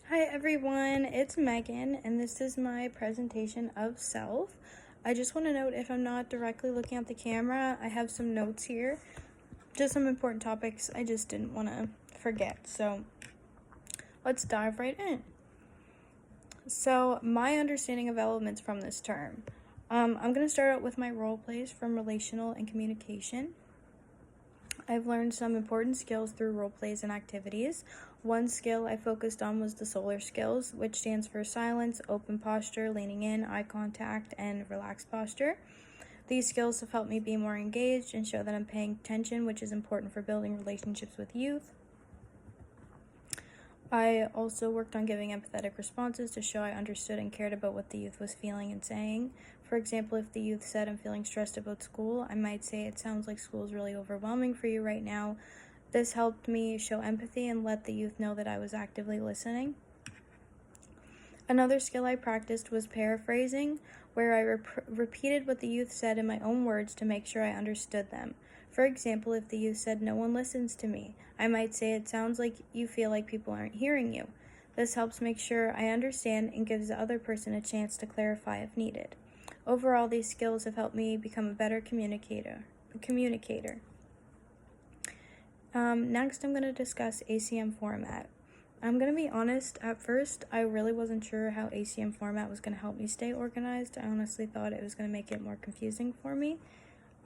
Hi everyone, it's Megan, and this is my presentation of self. I just want to note, if I'm not directly looking at the camera, I have some notes here, just some important topics I just didn't want to forget. So let's dive right in. So my understanding of elements from this term. I'm going to start out with my role plays from relational and communication. I've learned some important skills through role plays and activities. One skill I focused on was the SOLAR skills, which stands for silence, open posture, leaning in, eye contact, and relaxed posture. These skills have helped me be more engaged and show that I'm paying attention, which is important for building relationships with youth. I also worked on giving empathetic responses to show I understood and cared about what the youth was feeling and saying. For example, if the youth said, "I'm feeling stressed about school," I might say, "It sounds like school is really overwhelming for you right now." This helped me show empathy and let the youth know that I was actively listening. Another skill I practiced was paraphrasing, where I repeated what the youth said in my own words to make sure I understood them. For example, if the youth said, "No one listens to me," I might say, "It sounds like you feel like people aren't hearing you." This helps make sure I understand and gives the other person a chance to clarify if needed. Overall, these skills have helped me become a better communicator. Next, I'm going to discuss ACM format. I'm going to be honest, at first, I really wasn't sure how ACM format was going to help me stay organized. I honestly thought it was going to make it more confusing for me.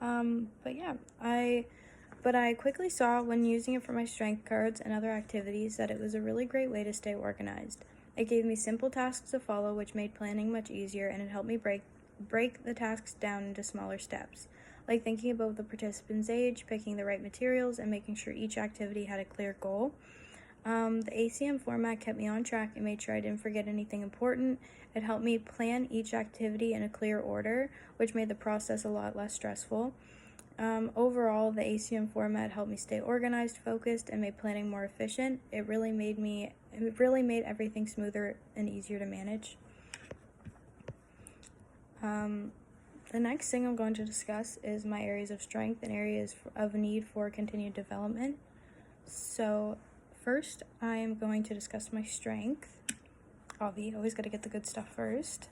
But I quickly saw when using it for my strength cards and other activities that it was a really great way to stay organized. It gave me simple tasks to follow, which made planning much easier, and it helped me break the tasks down into smaller steps, like thinking about the participant's age, picking the right materials, and making sure each activity had a clear goal. The ACM format kept me on track and made sure I didn't forget anything important. It helped me plan each activity in a clear order, which made the process a lot less stressful. Overall, the ACM format helped me stay organized, focused, and made planning more efficient. It really made everything smoother and easier to manage. The next thing I'm going to discuss is my areas of strength and areas of need for continued development. So first, I am going to discuss my strength. Always got to get the good stuff first.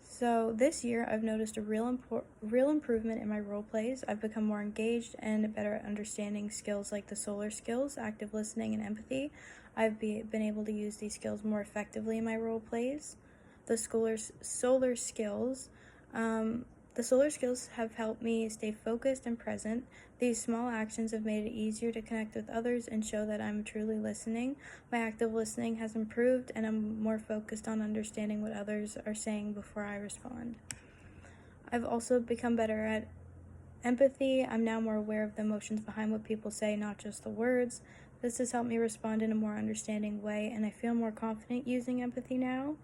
So this year, I've noticed a real improvement in my role plays. I've become more engaged and better at understanding skills like the SOLAR skills, active listening, and empathy. I've been able to use these skills more effectively in my role plays. The SOLAR skills have helped me stay focused and present. These small actions have made it easier to connect with others and show that I'm truly listening. My active listening has improved, and I'm more focused on understanding what others are saying before I respond. I've also become better at empathy. I'm now more aware of the emotions behind what people say, not just the words. This has helped me respond in a more understanding way, and I feel more confident using empathy now.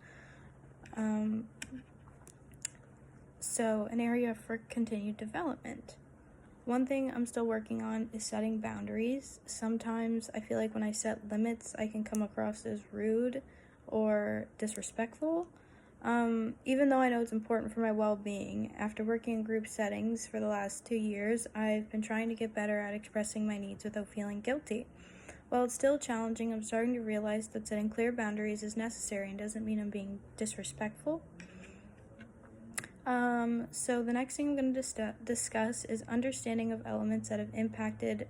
So, an area for continued development. One thing I'm still working on is setting boundaries. Sometimes I feel like when I set limits, I can come across as rude or disrespectful. Even though I know it's important for my well-being, after working in group settings for the last 2 years, I've been trying to get better at expressing my needs without feeling guilty. While it's still challenging, I'm starting to realize that setting clear boundaries is necessary and doesn't mean I'm being disrespectful. So the next thing I'm going to discuss is understanding of elements that have impacted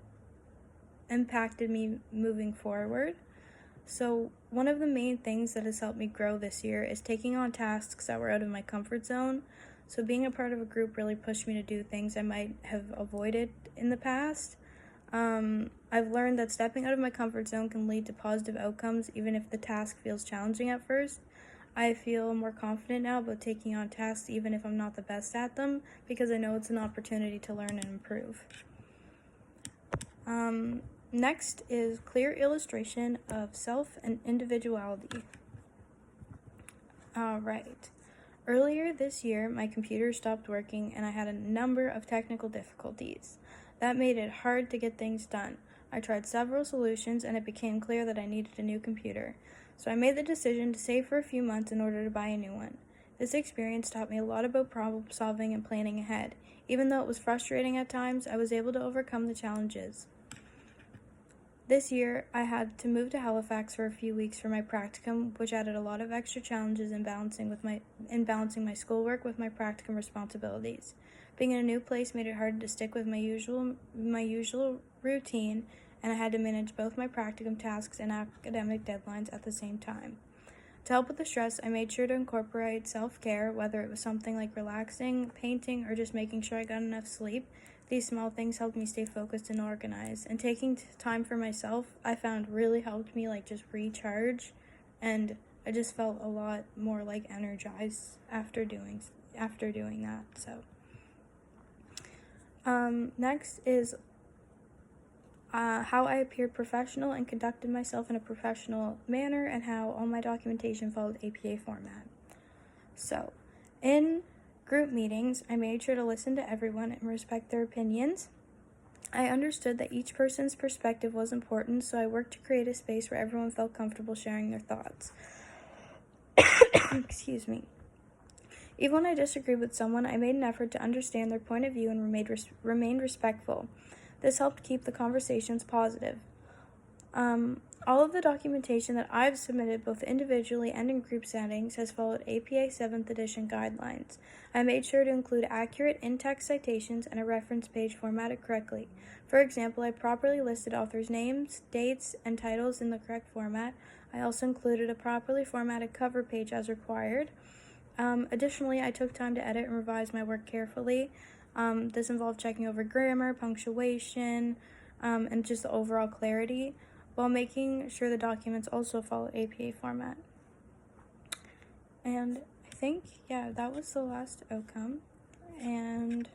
me moving forward. So one of the main things that has helped me grow this year is taking on tasks that were out of my comfort zone. So being a part of a group really pushed me to do things I might have avoided in the past. I've learned that stepping out of my comfort zone can lead to positive outcomes, even if the task feels challenging at first. I feel more confident now about taking on tasks even if I'm not the best at them, because I know it's an opportunity to learn and improve. Next is clear illustration of self and individuality. Alright. Earlier this year, my computer stopped working and I had a number of technical difficulties. That made it hard to get things done. I tried several solutions and it became clear that I needed a new computer. So I made the decision to save for a few months in order to buy a new one. This experience taught me a lot about problem solving and planning ahead. Even though it was frustrating at times, I was able to overcome the challenges. This year, I had to move to Halifax for a few weeks for my practicum, which added a lot of extra challenges in balancing my schoolwork with my practicum responsibilities. Being in a new place made it hard to stick with my usual routine, and I had to manage both my practicum tasks and academic deadlines at the same time. To help with the stress, I made sure to incorporate self-care, whether it was something like relaxing, painting, or just making sure I got enough sleep. These small things helped me stay focused and organized. And taking time for myself, I found really helped me just recharge, and I just felt a lot more energized after doing that. So, next is how I appeared professional and conducted myself in a professional manner, and how all my documentation followed APA format. So, in group meetings, I made sure to listen to everyone and respect their opinions. I understood that each person's perspective was important, so I worked to create a space where everyone felt comfortable sharing their thoughts. Excuse me. Even when I disagreed with someone, I made an effort to understand their point of view and remained respectful. This helped keep the conversations positive. All of the documentation that I've submitted, both individually and in group settings, has followed APA 7th edition guidelines. I made sure to include accurate in-text citations and a reference page formatted correctly. For example, I properly listed authors' names, dates, and titles in the correct format. I also included a properly formatted cover page as required. Additionally, I took time to edit and revise my work carefully. This involved checking over grammar, punctuation, and just the overall clarity, while making sure the documents also follow APA format. And I think, that was the last outcome. And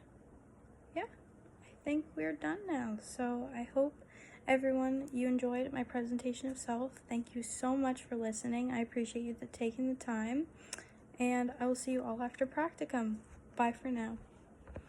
I think we're done now. So I hope everyone, you enjoyed my presentation of self. Thank you so much for listening. I appreciate you taking the time. And I will see you all after practicum. Bye for now.